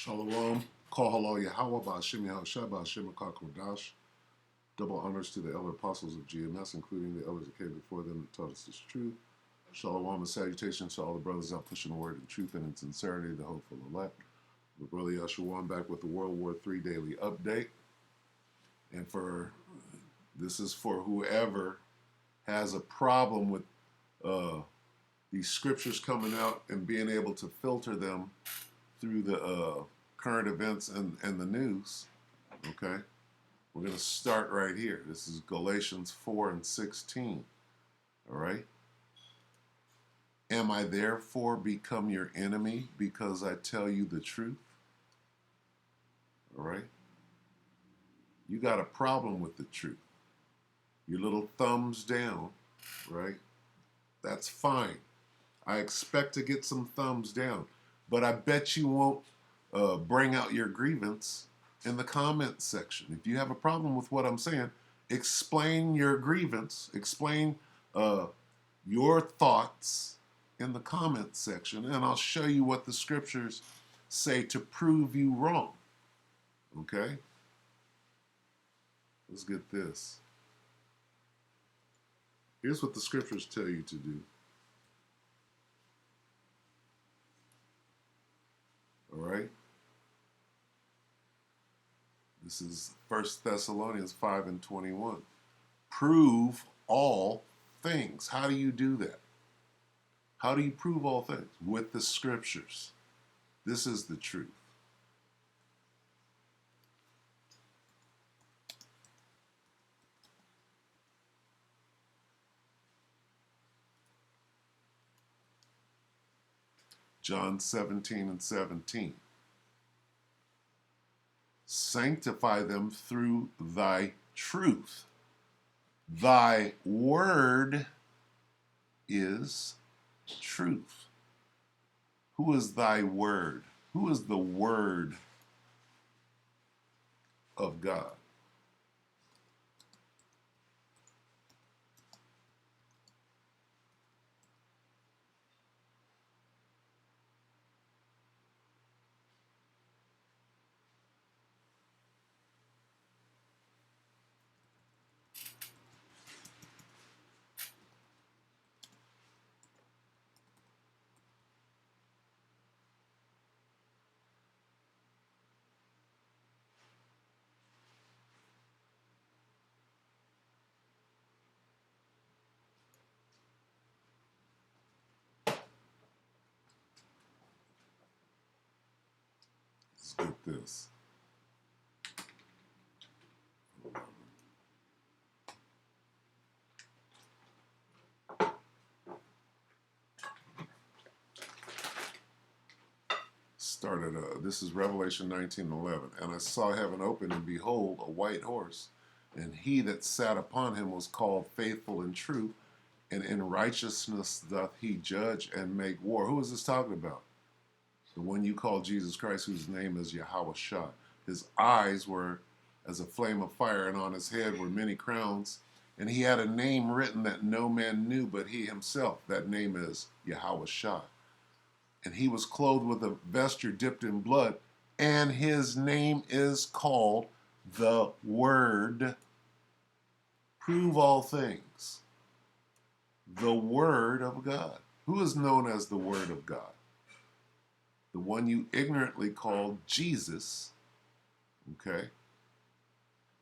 Shalom. Call hello Yahweh Ba'Shem Yahushua Ba'Shem HaKakodash. Double honors to the elder apostles of GMS, including the elders that came before them and taught us this truth. Shalom and salutations to all the brothers out pushing the word in truth and in sincerity, the hopeful elect. The brother Yahshua, I'm back with the WW3 Daily update. And this is for whoever has a problem with these scriptures coming out and being able to filter them through the current events and the news. Okay, we're going to start right here. This is Galatians 4:16. All right. Am I therefore become your enemy because I tell you the truth? All right. You got a problem with the truth. Your little thumbs down, right? That's fine. I expect to get some thumbs down, but I bet you won't bring out your grievance in the comment section. If you have a problem with what I'm saying, explain your grievance, explain your thoughts in the comment section, and I'll show you what the scriptures say to prove you wrong. Okay? Let's get this. Here's what the scriptures tell you to do. All right? This is 1 Thessalonians 5:21. Prove all things. How do you do that? How do you prove all things? With the scriptures. This is the truth. John 17:17. Sanctify them through thy truth. Thy word is truth. Who is thy word? Who is the word of God? Let's get this. This is Revelation 19:11. And I saw heaven open, and behold, a white horse, and he that sat upon him was called Faithful and True, and in righteousness doth he judge and make war. Who is this talking about? The one you call Jesus Christ, whose name is Yahushua. His eyes were as a flame of fire, and on his head were many crowns, and he had a name written that no man knew but he himself. That name is Yahushua. And he was clothed with a vesture dipped in blood, and his name is called the Word. Prove all things. The Word of God. Who is known as the Word of God? The one you ignorantly called Jesus, okay,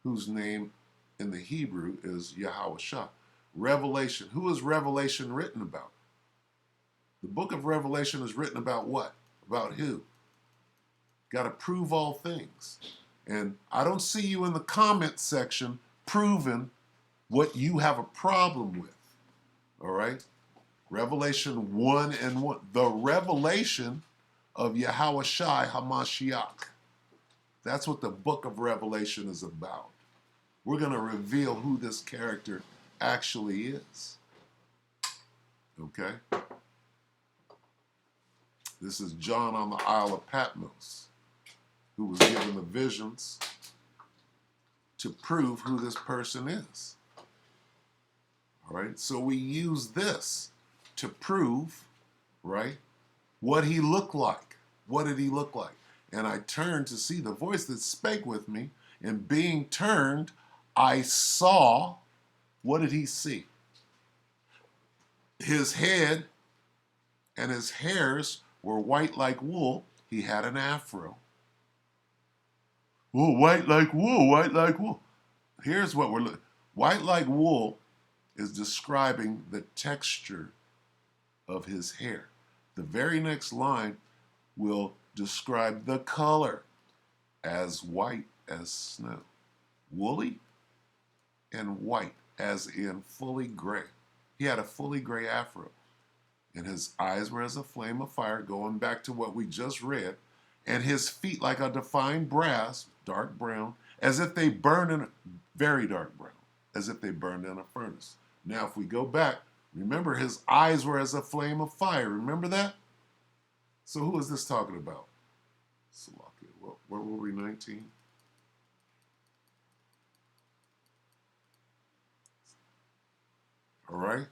whose name in the Hebrew is Yahushua. Revelation. Who is Revelation written about? The book of Revelation is written about what? About who? Got to prove all things. And I don't see you in the comment section proving what you have a problem with. All right? Revelation 1:1. The revelation of Yahushua HaMashiach. That's what the book of Revelation is about. We're going to reveal who this character actually is. Okay? This is John on the Isle of Patmos, who was given the visions to prove who this person is. All right? So we use this to prove, right, what he looked like. What did he look like? And I turned to see the voice that spake with me. And being turned, I saw, what did he see? His head and his hairs were white like wool. He had an afro. Oh, white like wool, white like wool. Here's what we're looking. White like wool is describing the texture of his hair. The very next line will describe the color as white as snow. Woolly and white, as in fully gray. He had a fully gray afro, and his eyes were as a flame of fire, going back to what we just read, and his feet like a defined brass, dark brown, as if they burned in a very dark brown, as if they burned in a furnace. Now, if we go back, remember his eyes were as a flame of fire. Remember that? So who is this talking about? Salakia. Well, where were we, 19? All right.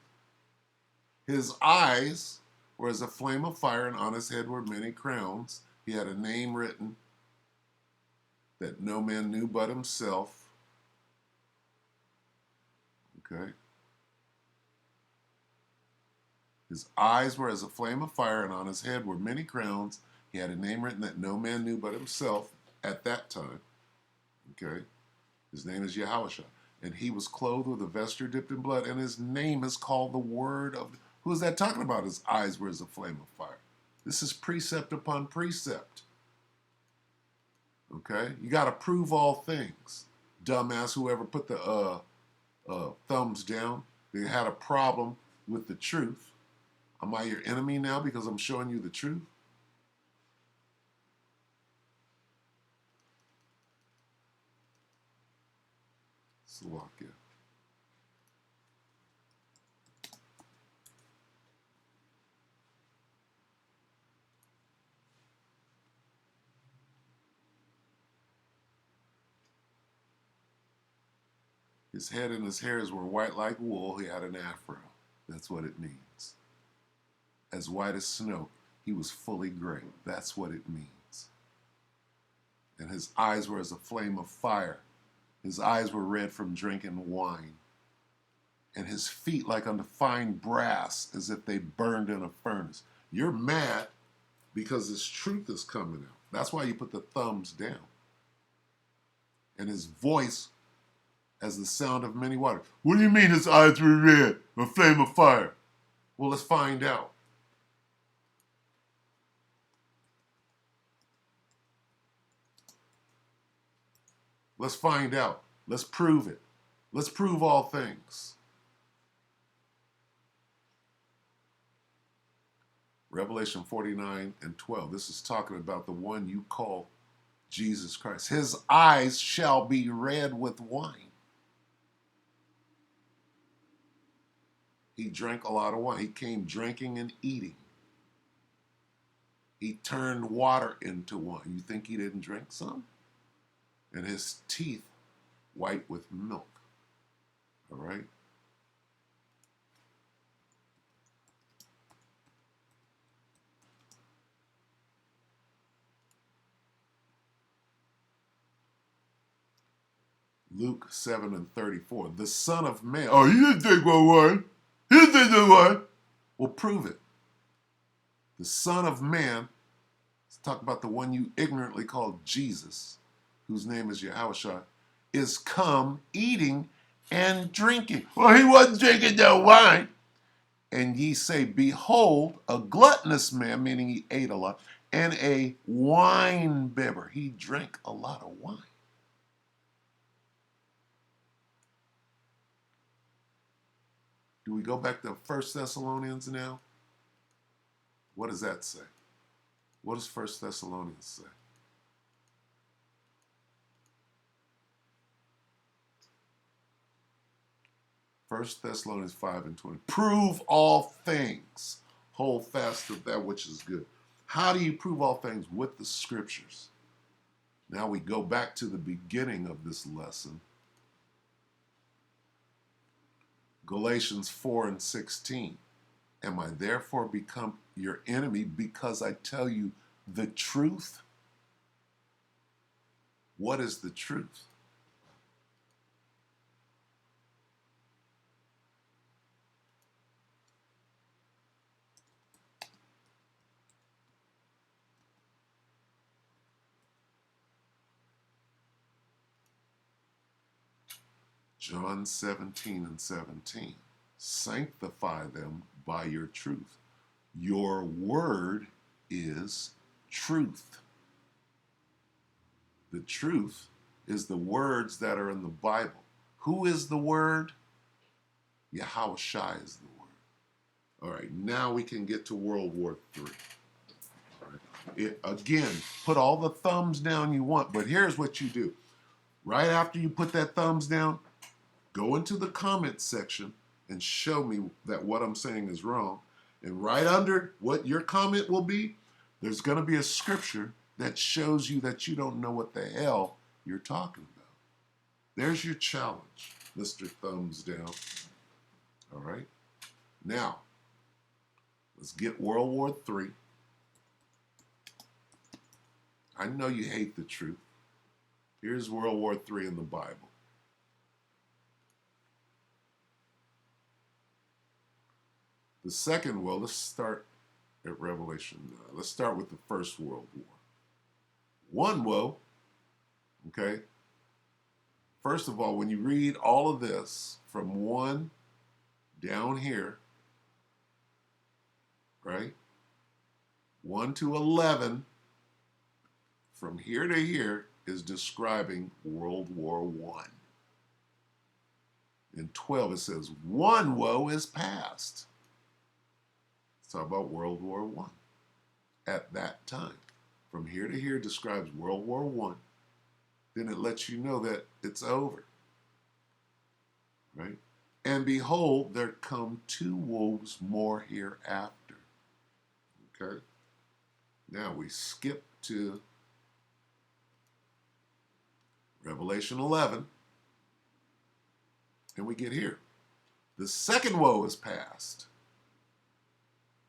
His eyes were as a flame of fire, and on his head were many crowns. He had a name written that no man knew but himself. Okay. His eyes were as a flame of fire, and on his head were many crowns. He had a name written that no man knew but himself at that time. Okay. His name is Yahushua. And he was clothed with a vesture dipped in blood, and his name is called the Word of... Who is that talking about? His eyes were as a flame of fire. This is precept upon precept. Okay? You got to prove all things. Dumbass, whoever put the thumbs down, they had a problem with the truth. Am I your enemy now because I'm showing you the truth? Salakia. His head and his hairs were white like wool. He had an afro. That's what it means. As white as snow. He was fully gray. That's what it means. And his eyes were as a flame of fire. His eyes were red from drinking wine. And his feet like undefined brass, as if they burned in a furnace. You're mad because this truth is coming out. That's why you put the thumbs down. And his voice as the sound of many waters. What do you mean his eyes were red, a flame of fire? Well, let's find out. Let's find out. Let's prove it. Let's prove all things. Revelation 49 and 12. This is talking about the one you call Jesus Christ. His eyes shall be red with wine. He drank a lot of wine. He came drinking and eating. He turned water into wine. You think he didn't drink some? And his teeth white with milk. All right? Luke 7 and 34. The Son of Man. Oh, he didn't drink one wine. He didn't drink one wine. Well, prove it. The Son of Man, let's talk about the one you ignorantly call Jesus, whose name is Yahushua, is come eating and drinking. Well, he wasn't drinking no wine. And ye say, behold, a gluttonous man, meaning he ate a lot, and a wine bibber. He drank a lot of wine. Do we go back to 1 Thessalonians now? What does that say? What does 1 Thessalonians say? First Thessalonians 5 and 20. Prove all things. Hold fast to that which is good. How do you prove all things? With the scriptures. Now we go back to the beginning of this lesson. Galatians 4 and 16. Am I therefore become your enemy because I tell you the truth? What is the truth? John 17:17. Sanctify them by your truth. Your word is truth. The truth is the words that are in the Bible. Who is the word? Yahushua is the word. All right, now we can get to World War III. All right. Again, put all the thumbs down you want, but here's what you do. Right after you put that thumbs down, go into the comments section and show me that what I'm saying is wrong. And right under what your comment will be, there's going to be a scripture that shows you that you don't know what the hell you're talking about. There's your challenge, Mr. Thumbs Down. All right. Now, let's get World War III. I know you hate the truth. Here's World War III in the Bible. The second, well, let's start at Revelation. Let's start with the First World War. One woe, okay? First of all, when you read all of this from 1 down here, right? 1 to 11, from here to here is describing World War I. In 12, it says, one woe is past. Let's talk about World War I. At that time, from here to here describes World War I. Then it lets you know that it's over, right? And behold, there come 2 woes more hereafter. Okay? Now we skip to Revelation 11, and we get here. The second woe is past.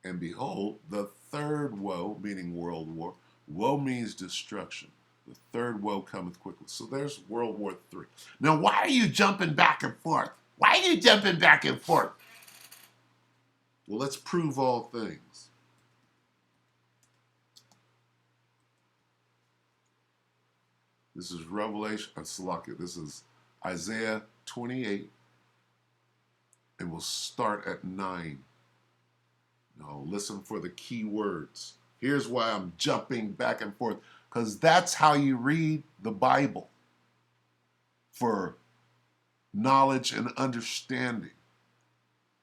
And behold, the third woe, meaning world war. Woe means destruction. The third woe cometh quickly. So there's World War III. Now, why are you jumping back and forth? Why are you jumping back and forth? Well, let's prove all things. This is Revelation, Salakia. This is Isaiah 28, and we'll start at 9. Now, listen for the key words. Here's why I'm jumping back and forth, because that's how you read the Bible for knowledge and understanding.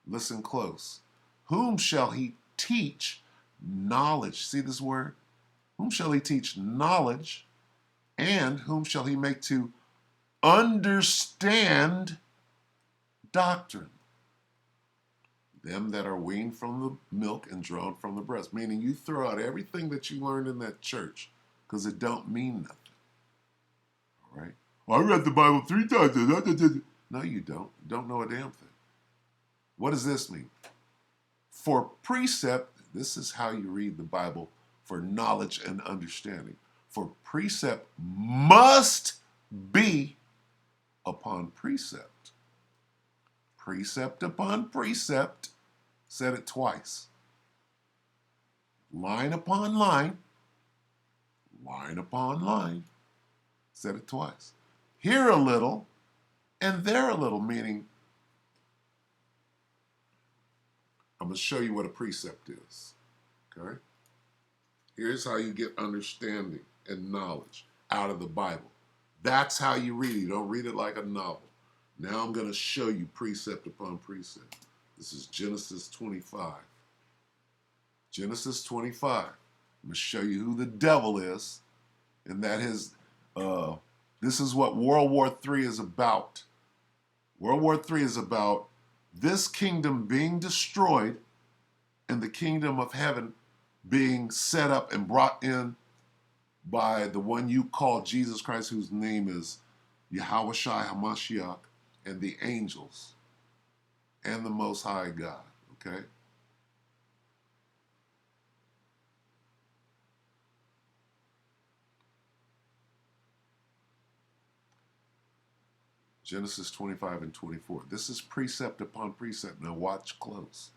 Listen close. Whom shall he teach knowledge? See this word? Whom shall he teach knowledge? And whom shall he make to understand doctrine? Them that are weaned from the milk and drawn from the breast. Meaning you throw out everything that you learned in that church because it don't mean nothing. All right? Well, I read the Bible 3 times. No, you don't. You don't know a damn thing. What does this mean? For precept, this is how you read the Bible for knowledge and understanding. For precept must be upon precept. Precept upon precept. Said it twice. Line upon line. Line upon line. Said it twice. Here a little and there a little, meaning I'm going to show you what a precept is. Okay? Here's how you get understanding and knowledge out of the Bible. That's how you read it. You don't read it like a novel. Now I'm going to show you precept upon precept. This is Genesis 25. Genesis 25. I'm going to show you who the devil is, and that is, this is what World War III is about. World War III is about this kingdom being destroyed and the kingdom of heaven being set up and brought in by the one you call Jesus Christ, whose name is Yahushua HaMashiach, and the angels and the Most High God, okay? Genesis 25 and 24. This is precept upon precept. Now watch close.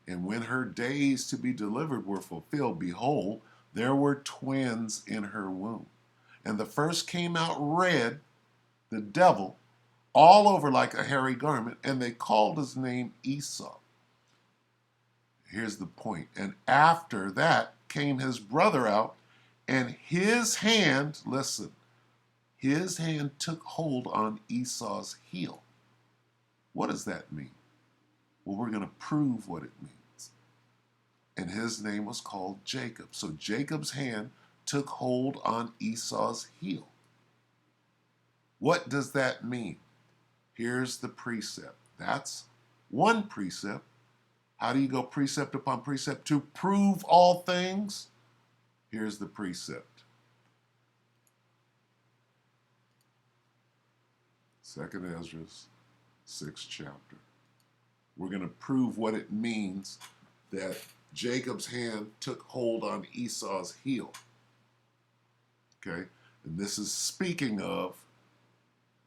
And when her days to be delivered were fulfilled, behold, there were twins in her womb. And the first came out red, the devil, all over like a hairy garment, and they called his name Esau. Here's the point. And after that came his brother out, and his hand, listen, his hand took hold on Esau's heel. What does that mean? Well, we're going to prove what it means. And his name was called Jacob. So Jacob's hand took hold on Esau's heel. What does that mean? Here's the precept. That's one precept. How do you go precept upon precept to prove all things? Here's the precept. 2nd Ezra, 6th chapter. We're going to prove what it means that Jacob's hand took hold on Esau's heel. Okay? And this is speaking of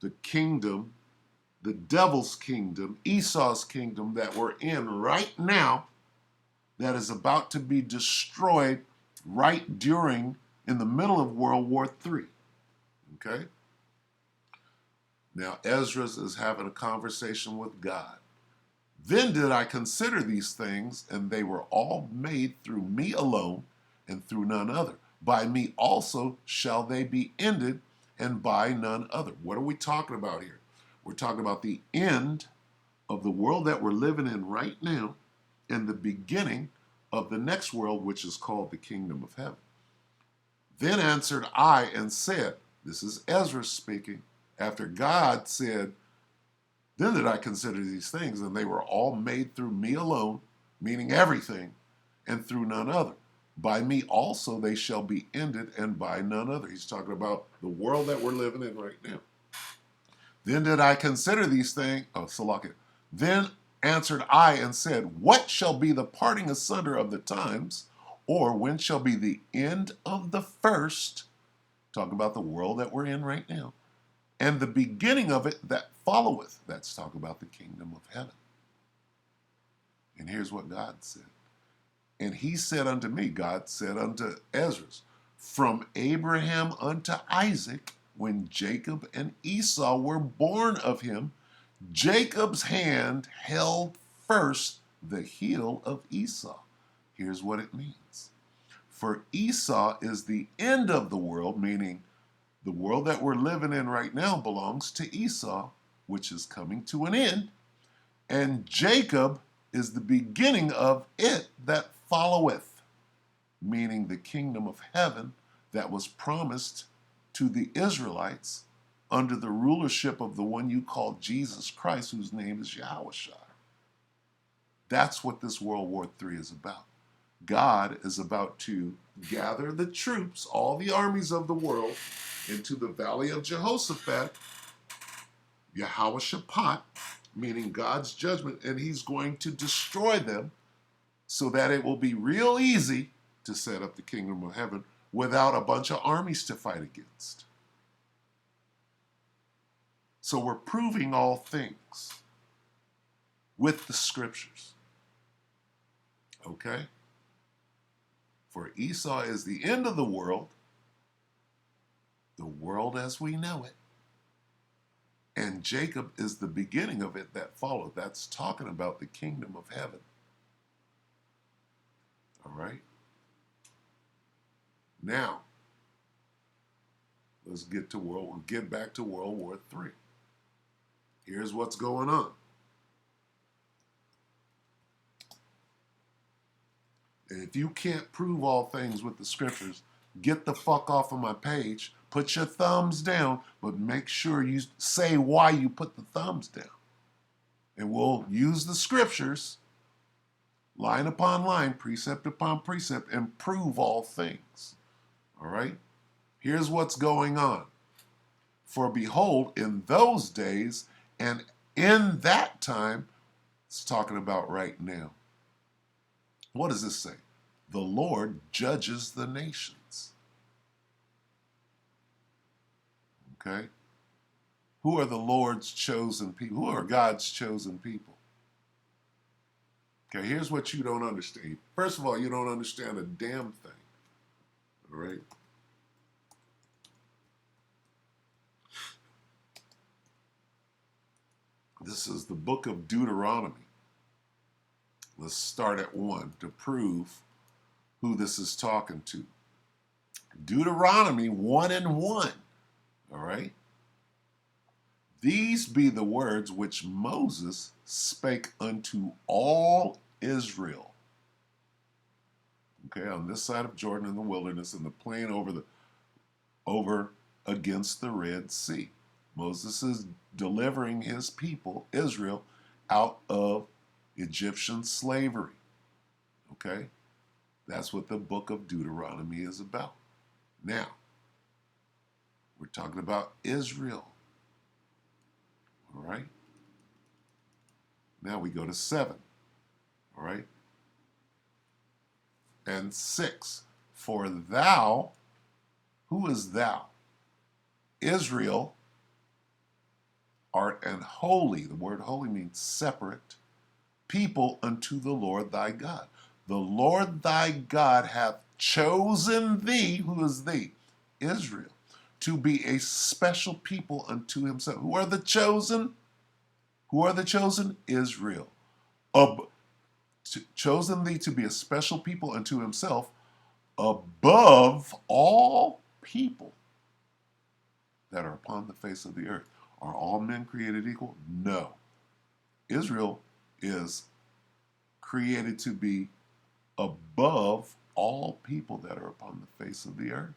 the kingdom, the devil's kingdom, Esau's kingdom that we're in right now, that is about to be destroyed right during, in the middle of World War III. Okay? Now, Ezra is having a conversation with God. Then did I consider these things, and they were all made through me alone and through none other. By me also shall they be ended, and by none other. What are we talking about here? We're talking about the end of the world that we're living in right now and the beginning of the next world, which is called the kingdom of heaven. Then answered I and said, this is Ezra speaking, after God said, then did I consider these things, and they were all made through me alone, meaning everything, and through none other. By me also they shall be ended, and by none other. He's talking about the world that we're living in right now. Then did I consider these things, Salakia. Then answered I and said, what shall be the parting asunder of the times, or when shall be the end of the first? Talk about the world that we're in right now. And the beginning of it that followeth. That's talk about the kingdom of heaven. And here's what God said. And he said unto me, God said unto Ezra, from Abraham unto Isaac, when Jacob and Esau were born of him, Jacob's hand held first the heel of Esau. Here's what it means. For Esau is the end of the world, meaning the world that we're living in right now belongs to Esau, which is coming to an end. And Jacob is the beginning of it that followeth, meaning the kingdom of heaven that was promised to the Israelites under the rulership of the one you call Jesus Christ, whose name is Yahushua. That's what this World War III is about. God is about to gather the troops, all the armies of the world, into the valley of Jehoshaphat, Yahushua, meaning God's judgment, and he's going to destroy them so that it will be real easy to set up the kingdom of heaven without a bunch of armies to fight against. So we're proving all things with the scriptures. Okay? For Esau is the end of the world as we know it. And Jacob is the beginning of it that followed. That's talking about the kingdom of heaven. All right? Now, let's get back to World War III. Here's what's going on. And if you can't prove all things with the scriptures, get the fuck off of my page. Put your thumbs down, but make sure you say why you put the thumbs down. And we'll use the scriptures, line upon line, precept upon precept, and prove all things. All right? Here's what's going on. For behold, in those days and in that time, it's talking about right now. What does this say? The Lord judges the nations. Okay? Who are the Lord's chosen people? Who are God's chosen people? Okay, here's what you don't understand. First of all, you don't understand a damn thing. All right? This is the book of Deuteronomy. Let's start at 1 to prove who this is talking to. Deuteronomy 1 and 1. All right? These be the words which Moses spake unto all Israel. Okay, on this side of Jordan in the wilderness, in the plain over against the Red Sea. Moses is delivering his people, Israel, out of Egyptian slavery. Okay? That's what the book of Deuteronomy is about. Now, we're talking about Israel. All right? Now we go to 7. All right? And 6. For thou, who is thou? Israel art an holy, the word holy means separate, people unto the Lord thy God. The Lord thy God hath chosen thee, who is thee? Israel, to be a special people unto himself. Who are the chosen? Who are the chosen? Israel. Chosen thee to be a special people unto himself above all people that are upon the face of the earth. Are all men created equal? No. Israel is created to be above all people that are upon the face of the earth.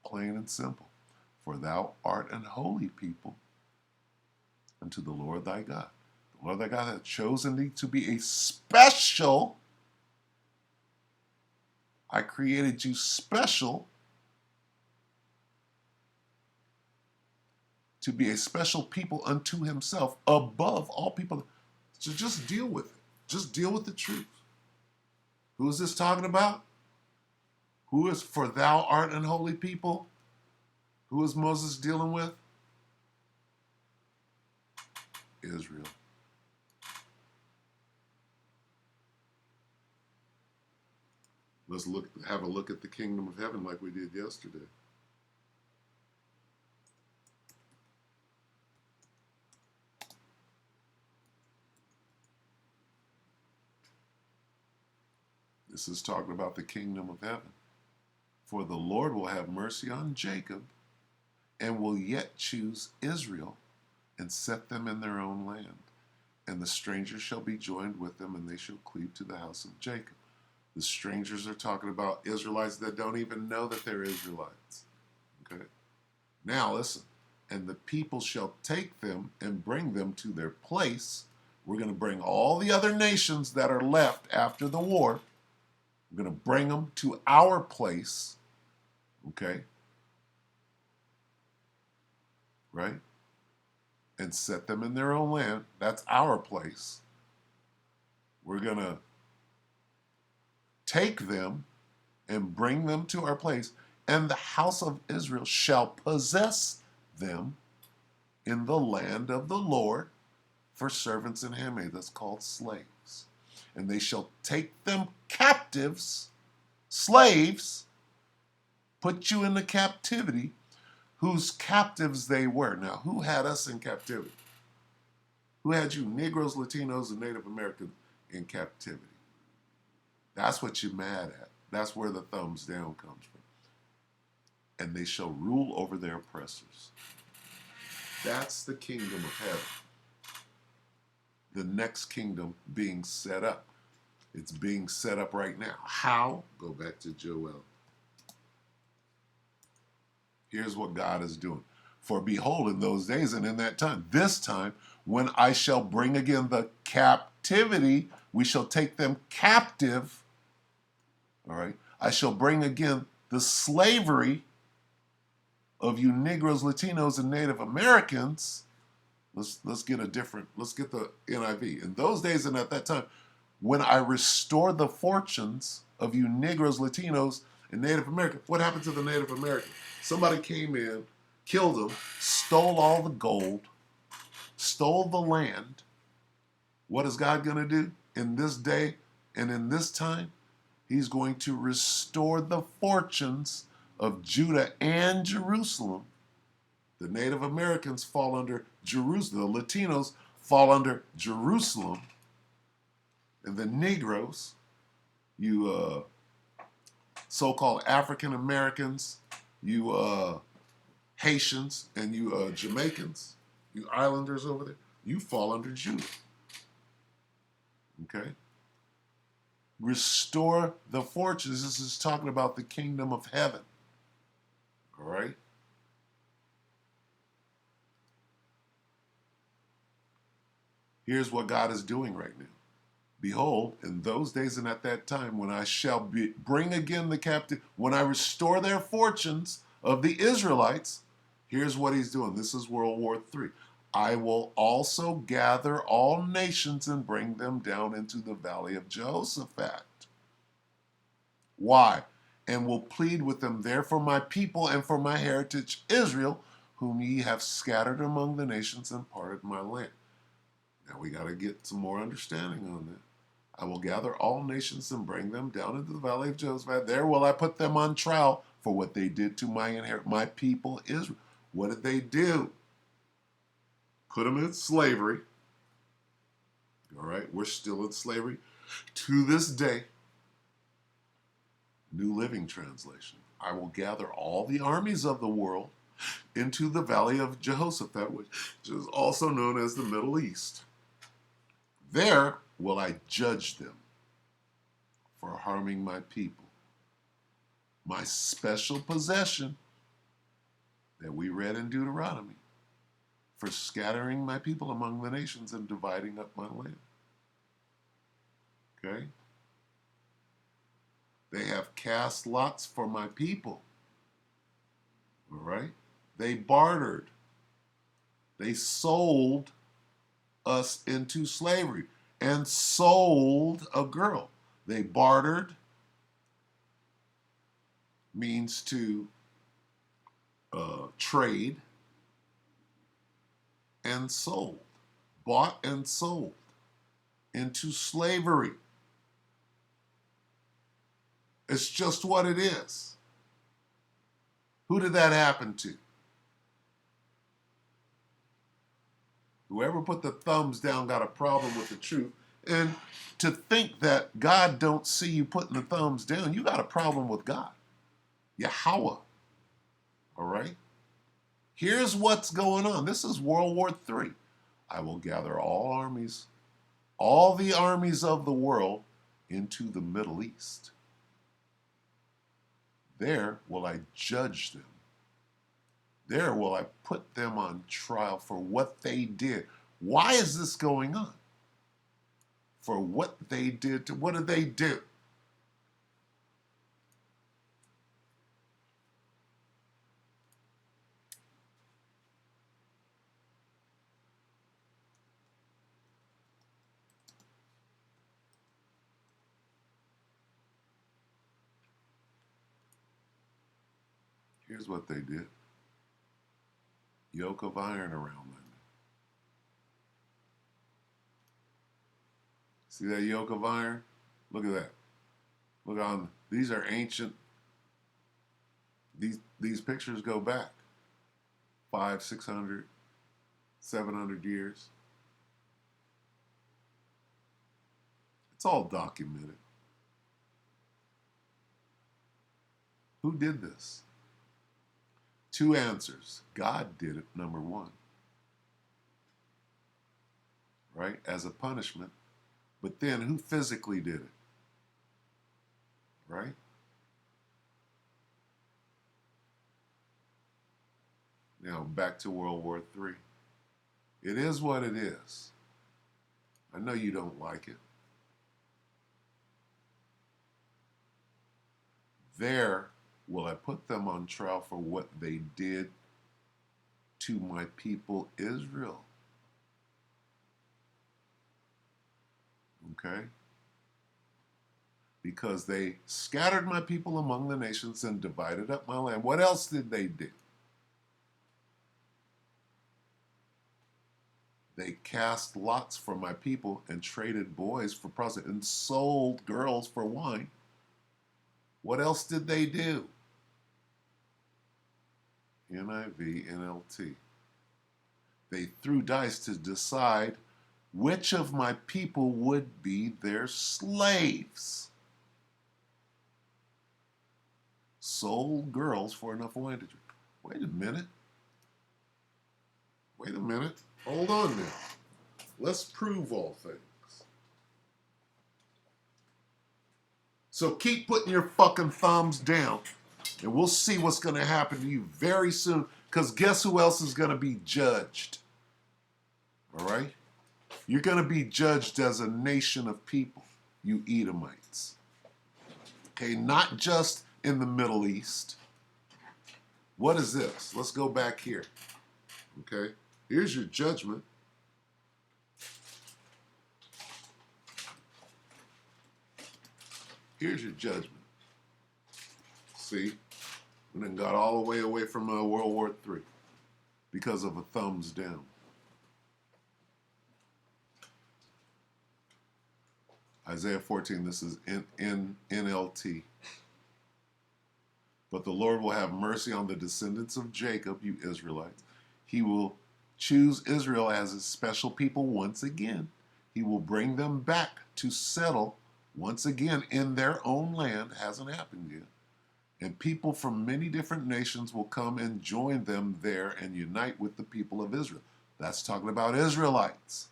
Plain and simple. For thou art an holy people unto the Lord thy God. The Lord thy God hath chosen thee to be a special. I created you special to be a special people unto himself above all people. So just deal with it. Just deal with the truth. Who is this talking about? Who is for thou art an holy people? Who is Moses dealing with? Israel. Let's have a look at the kingdom of heaven like we did yesterday. This is talking about the kingdom of heaven. For the Lord will have mercy on Jacob and will yet choose Israel and set them in their own land. And the strangers shall be joined with them, and they shall cleave to the house of Jacob. The strangers are talking about Israelites that don't even know that they're Israelites. Okay? Now listen. And the people shall take them and bring them to their place. We're going to bring all the other nations that are left after the war. We're going to bring them to our place. Okay? Right? And set them in their own land. That's our place. We're going to take them and bring them to our place, and the house of Israel shall possess them in the land of the Lord for servants and handmaids. That's called slaves. And they shall take them captives, slaves, put you into captivity, whose captives they were. Now, who had us in captivity? Who had you, Negroes, Latinos, and Native Americans, in captivity? That's what you're mad at. That's where the thumbs down comes from. And they shall rule over their oppressors. That's the kingdom of heaven. The next kingdom being set up. It's being set up right now. How? Go back to Joel. Here's what God is doing. For behold, in those days and in that time, this time, when I shall bring again the captivity, we shall take them captive. All right. I shall bring again the slavery of you Negroes, Latinos, and Native Americans. Let's get the NIV. In those days and at that time, when I restore the fortunes of you Negroes, Latinos, And Native American, what happened to the Native American? Somebody came in, killed them, stole all the gold, stole the land. What is God going to do in this day and in this time? He's going to restore the fortunes of Judah and Jerusalem. The Native Americans fall under Jerusalem. The Latinos fall under Jerusalem. And the Negroes, you so-called African Americans, you Haitians, and you Jamaicans, you islanders over there, you fall under Judah. Okay? Restore the fortunes. This is talking about the kingdom of heaven. All right? Here's what God is doing right now. Behold, in those days and at that time, when I shall bring again the captive, when I restore their fortunes of the Israelites, here's what he's doing. This is World War III. I will also gather all nations and bring them down into the valley of Jehoshaphat. Why? And will plead with them there for my people and for my heritage Israel, whom ye have scattered among the nations and parted my land. Now we got to get some more understanding on that. I will gather all nations and bring them down into the valley of Jehoshaphat. There will I put them on trial for what they did to my people Israel. What did they do? Put them in slavery. All right, we're still in slavery to this day. New Living Translation. I will gather all the armies of the world into the valley of Jehoshaphat, which is also known as the Middle East. There will I judge them for harming my people. My special possession that we read in Deuteronomy, for scattering my people among the nations and dividing up my land. Okay? They have cast lots for my people. All right? They bartered. They sold us into slavery and sold a girl. They bartered means to trade, and sold, bought and sold into slavery. It's just what it is. Who did that happen to? Whoever put the thumbs down got a problem with the truth. And to think that God don't see you putting the thumbs down, you got a problem with God. Yahweh. All right? Here's what's going on. This is World War III. I will gather all armies, all the armies of the world into the Middle East. There will I judge them. There will I put them on trial for what they did. Why is this going on? For what they did to, what did they do? Here's what they did. Yoke of iron around them. See that yoke of iron? Look at that. Look on. These are ancient. These pictures go back 500, 600, 700 years. It's all documented. Who did this? Two answers. God did it, number one. Right? As a punishment. But then who physically did it? Right? Now back to World War III. It is what it is. I know you don't like it. There will I put them on trial for what they did to my people Israel. Okay? because they scattered my people among the nations and divided up my land. What else did they do? They cast lots for my people and traded boys for prostitutes and sold girls for wine. What else did they do? NIV, NLT. They threw dice to decide which of my people would be their slaves. Sold girls for enough wine to drink. Wait a minute. Wait a minute. Hold on now. Let's prove all things. So keep putting your fucking thumbs down, and we'll see what's going to happen to you very soon, because guess who else is going to be judged? All right? You're going to be judged as a nation of people, you Edomites. Okay, not just in the Middle East. What is this? Let's go back here. Okay, here's your judgment. Here's your judgment. See? And then got all the way away from World War III because of a thumbs down. Isaiah 14, this is in NLT. But the Lord will have mercy on the descendants of Jacob, you Israelites. He will choose Israel as his special people once again. He will bring them back to settle once again in their own land. Hasn't happened yet. And people from many different nations will come and join them there and unite with the people of Israel. That's talking about Israelites.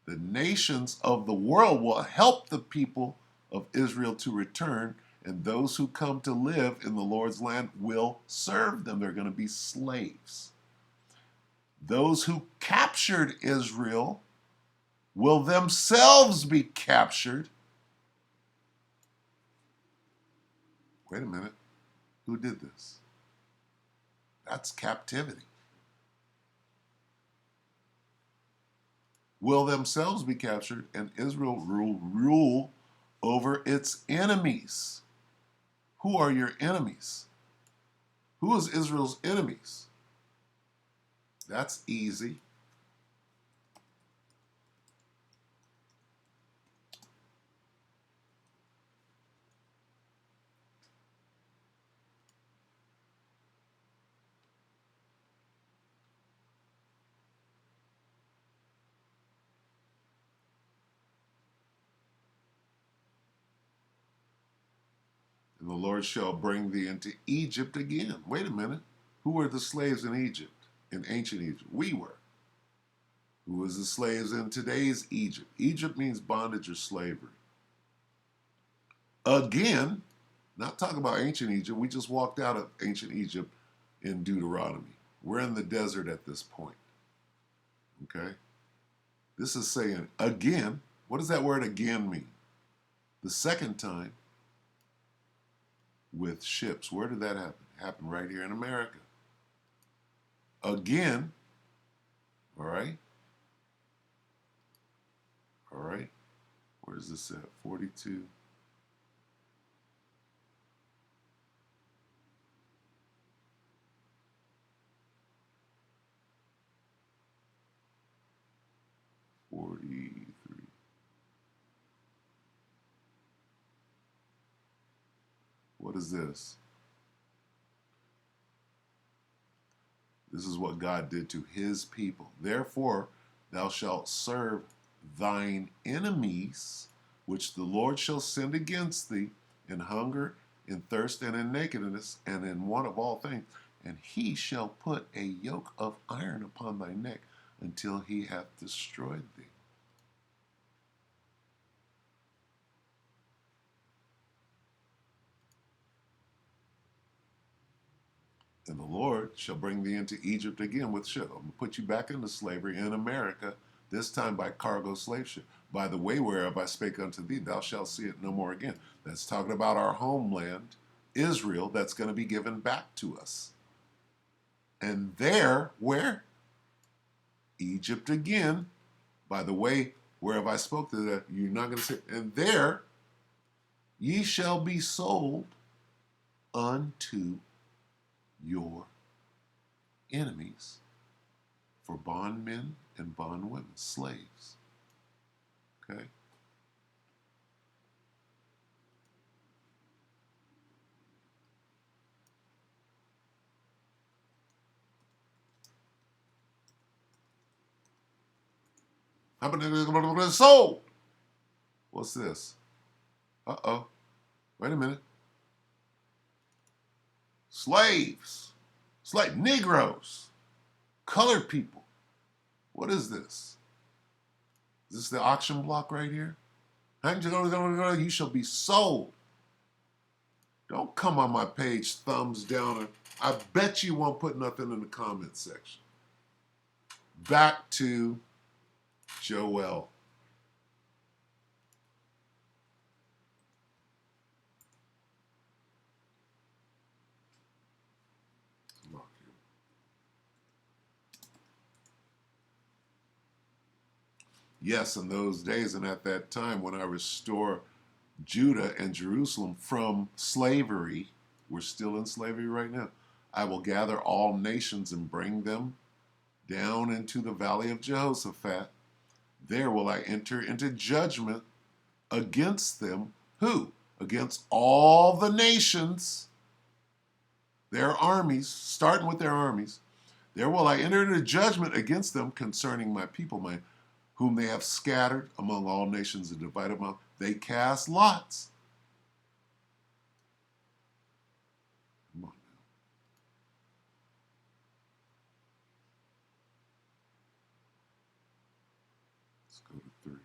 The nations of the world will help the people of Israel to return, and those who come to live in the Lord's land will serve them. They're going to be slaves. Those who captured Israel will themselves be captured. Wait a minute. Who did this? That's captivity. Will themselves be captured, and Israel will rule over its enemies. Who are your enemies? Who is Israel's enemies? That's easy. And the Lord shall bring thee into Egypt again. Wait a minute. Who were the slaves in Egypt, in ancient Egypt? We were. Who is the slaves in today's Egypt? Egypt means bondage or slavery. Again, not talking about ancient Egypt. We just walked out of ancient Egypt in Deuteronomy. We're in the desert at this point. Okay? This is saying again. What does that word again mean? The second time with ships. Where did that happen? It happened right here in America. Again. All right? All right? Where's this at? 42. What is this? This is what God did to his people. Therefore, thou shalt serve thine enemies, which the Lord shall send against thee, in hunger, in thirst, and in nakedness, and in want of all things. And he shall put a yoke of iron upon thy neck until he hath destroyed thee. And the Lord shall bring thee into Egypt again with ship. I'm going to put you back into slavery in America, this time by cargo slave ship. By the way whereof I spake unto thee, thou shalt see it no more again. That's talking about our homeland, Israel, that's going to be given back to us. And there, where? Egypt again. By the way whereof I spoke to that, you're not going to say, and there ye shall be sold unto your enemies for bondmen and bondwomen, slaves. Okay? How about sold? What's this? Uh-oh. Wait a minute. Slaves. Negroes. Colored people. What is this? Is this the auction block right here? You shall be sold. Don't come on my page, thumbs down. I bet you won't put nothing in the comment section. Back to Joel. Yes, in those days and at that time when I restore Judah and Jerusalem from slavery, we're still in slavery right now, I will gather all nations and bring them down into the valley of Jehoshaphat. There will I enter into judgment against them. Who? Against all the nations, their armies, starting with their armies. There will I enter into judgment against them concerning my people, whom they have scattered among all nations and divided among. They cast lots. Come on now. Let's go to 3.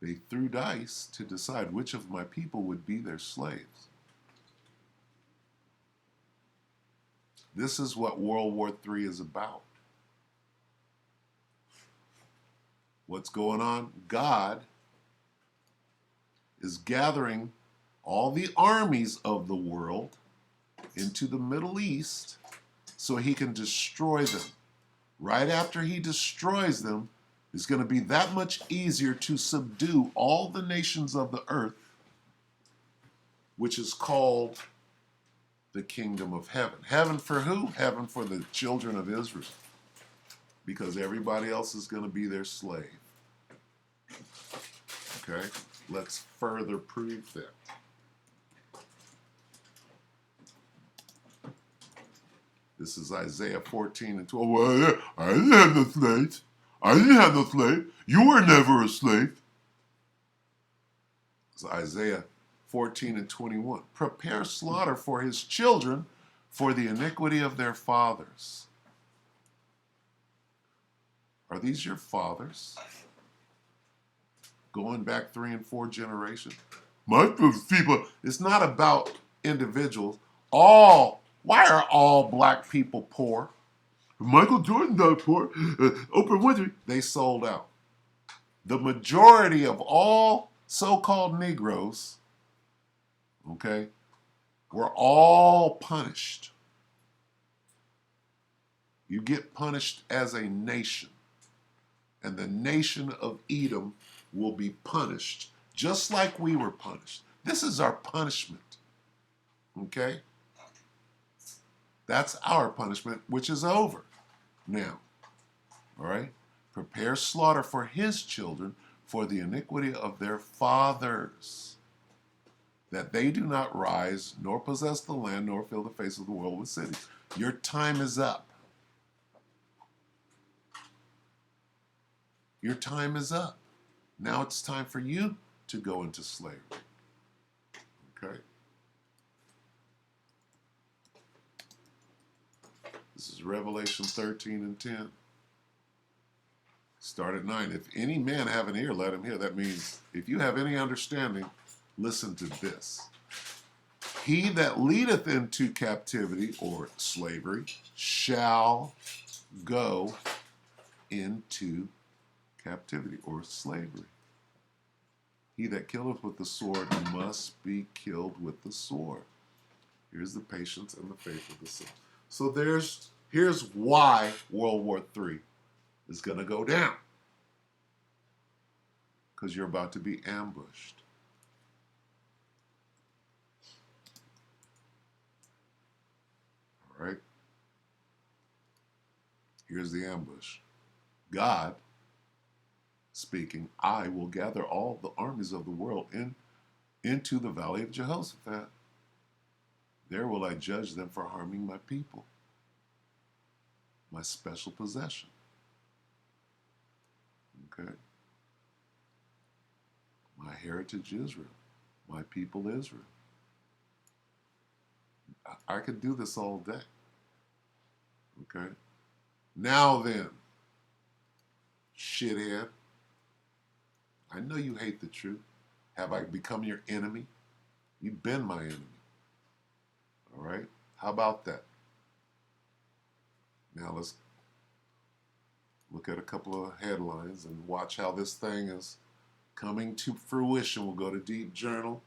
They threw dice to decide which of my people would be their slaves. This is what World War III is about. What's going on? God is gathering all the armies of the world into the Middle East so he can destroy them. Right after he destroys them, it's going to be that much easier to subdue all the nations of the earth, which is called the kingdom of heaven. Heaven for who? Heaven for the children of Israel. Because everybody else is going to be their slave. Okay? Let's further prove that. This is Isaiah 14 and 12. Well, I didn't have no slaves. I didn't have no slave. You were never a slave. It's Isaiah 14 and 21. Prepare slaughter for his children for the iniquity of their fathers. Are these your fathers? Going back 3 and 4 generations? My people, it's not about individuals. Why are all black people poor? Michael Jordan died poor. Oprah Winfrey, they sold out. The majority of all so-called Negroes, okay, were all punished. You get punished as a nation. And the nation of Edom will be punished just like we were punished. This is our punishment. Okay? That's our punishment, which is over now. All right? Prepare slaughter for his children for the iniquity of their fathers, that they do not rise, nor possess the land, nor fill the face of the world with cities. Your time is up. Your time is up. Now it's time for you to go into slavery. Okay? This is Revelation 13 and 10. Start at 9. If any man have an ear, let him hear. That means if you have any understanding, listen to this. He that leadeth into captivity or slavery shall go into captivity or slavery. He that killeth with the sword must be killed with the sword. Here's the patience and the faith of the saints. So there's Here's why World War III is going to go down. Because you're about to be ambushed. All right? Here's the ambush. God speaking, I will gather all the armies of the world into the valley of Jehoshaphat. There will I judge them for harming my people, my special possession. Okay? My heritage Israel, my people Israel. I could do this all day. Okay? Now then, shithead, I know you hate the truth. Have I become your enemy? You've been my enemy. All right? How about that? Now let's look at a couple of headlines and watch how this thing is coming to fruition. We'll go to Deep Journal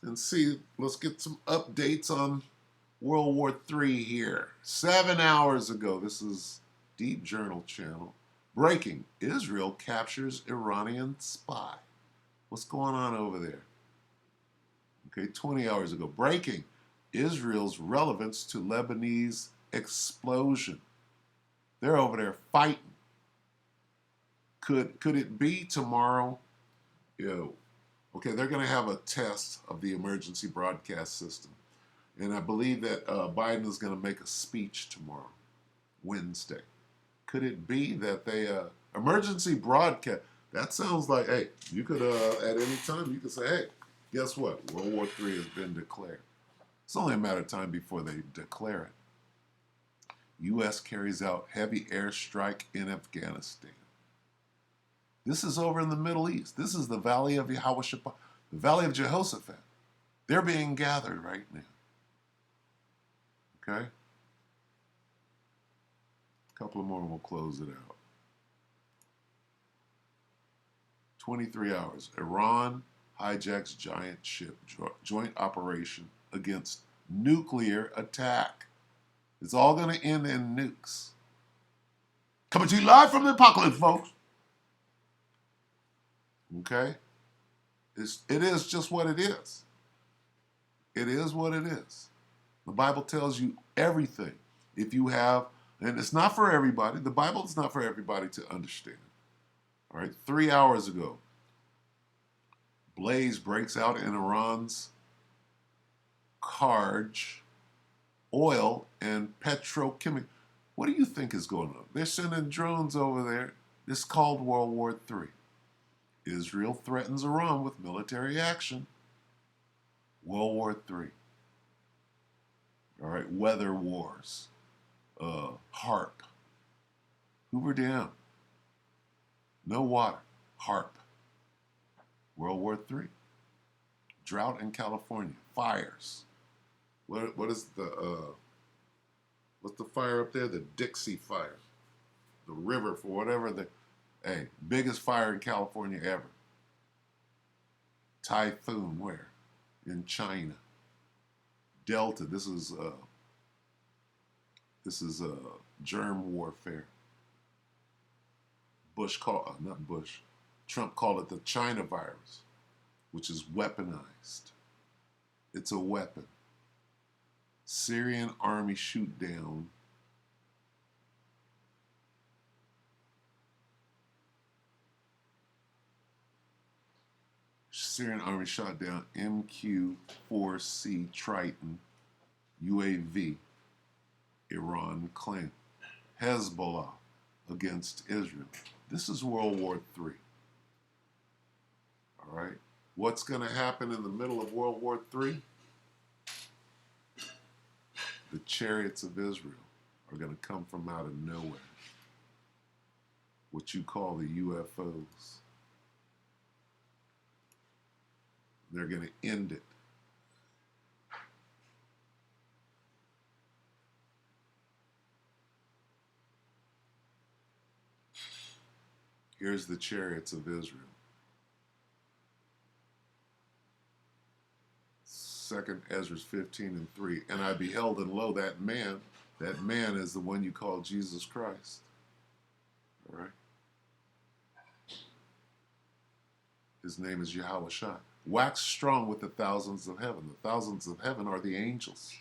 and see. Let's get some updates on World War III here. 7 hours ago, this is Deep Journal channel. Breaking, Israel captures Iranian spy. What's going on over there? Okay, 20 hours ago. Breaking, Israel's relevance to Lebanese explosion. They're over there fighting. Could it be tomorrow? Okay, they're going to have a test of the emergency broadcast system. And I believe that Biden is going to make a speech tomorrow, Wednesday. Could it be that they, emergency broadcast, that sounds like, hey, you could, at any time, you could say, hey, guess what? World War III has been declared. It's only a matter of time before they declare it. U.S. carries out heavy airstrike in Afghanistan. This is over in the Middle East. This is the Valley of Jehoshaphat, the Valley of Jehoshaphat. They're being gathered right now. Okay? A couple of more and we'll close it out. 23 hours. Iran hijacks giant ship. Joint operation against nuclear attack. It's all going to end in nukes. Coming to you live from the apocalypse, folks. Okay? It is just what it is. It is what it is. The Bible tells you everything. If you have, and it's not for everybody. The Bible is not for everybody to understand. All right? 3 hours ago, blaze breaks out in Iran's Karj oil and petrochemical. What do you think is going on? They're sending drones over there. It's called World War III. Israel threatens Iran with military action. World War III. All right, weather wars. HARP. Hoover Dam. No water. HARP. World War III. Drought in California. Fires. What is the what's the fire up there? The Dixie Fire. The river for whatever the biggest fire in California ever. Typhoon where? In China. Delta. This is germ warfare. Trump called it the China virus, which is weaponized. It's a weapon. Syrian army shoot down Syrian army shot down MQ-4C Triton UAV. Iran claim. Hezbollah against Israel. This is World War III. All right. What's going to happen in the middle of World War III? The chariots of Israel are going to come from out of nowhere. What you call the UFOs. They're going to end it. Here's the chariots of Israel. 2 Ezra 15:3. And I beheld, and lo, that man That man is the one you call Jesus Christ. All right? His name is Yahweh Shai. Wax strong with the thousands of heaven. The thousands of heaven are the angels,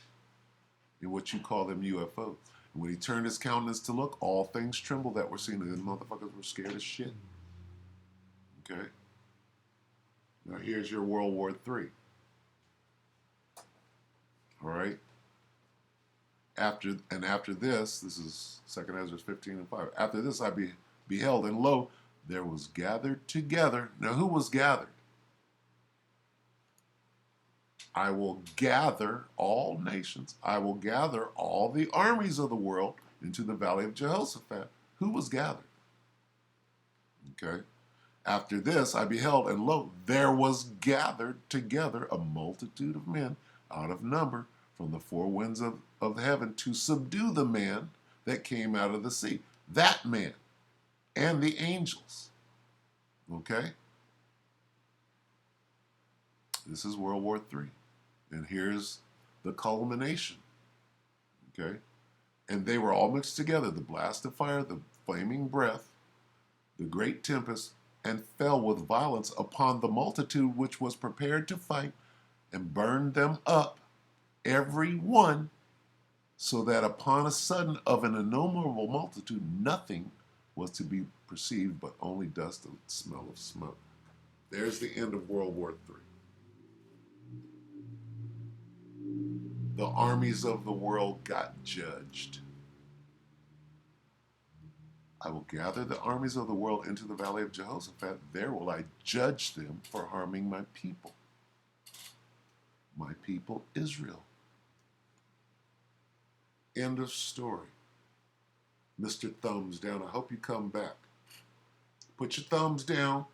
in what you call them UFOs. And when he turned his countenance to look, all things trembled that were seen. And the motherfuckers were scared as shit. Okay? Now here's your World War III. All right? After this is 2 Ezra 15 and 5. After this I beheld, and lo, there was gathered together. Now who was gathered? I will gather all nations. I will gather all the armies of the world into the valley of Jehoshaphat. Who was gathered? Okay. After this I beheld, and lo, there was gathered together a multitude of men out of number from the four winds of heaven to subdue the man that came out of the sea. That man and the angels. Okay? This is World War III. And here's the culmination. Okay? And they were all mixed together, the blast of fire, the flaming breath, the great tempest, and fell with violence upon the multitude which was prepared to fight, and burned them up, every one, so that upon a sudden of an innumerable multitude nothing was to be perceived but only dust and smell of smoke. There's the end of World War III. The armies of the world got judged. I will gather the armies of the world into the valley of Jehoshaphat. There will I judge them for harming my people Israel. End of story. Mr. Thumbs Down, I hope you come back. Put your thumbs down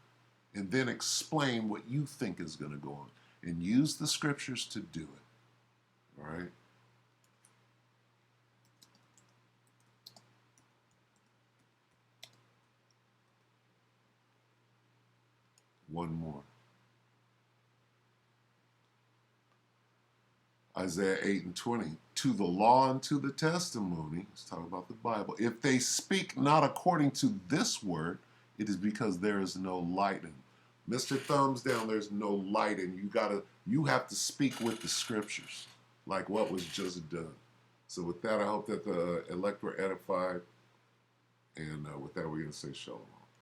and then explain what you think is going to go on. And use the scriptures to do it. All right? One more. Isaiah 8 and 20. To the law and to the testimony, let's talk about the Bible. If they speak not according to this word, it is because there is no light in them. Mr. Thumbs Down, there's no light in you. You have to speak with the scriptures, like what was just done. So with that, I hope that the elect were edified. And with that, we're going to say shalom.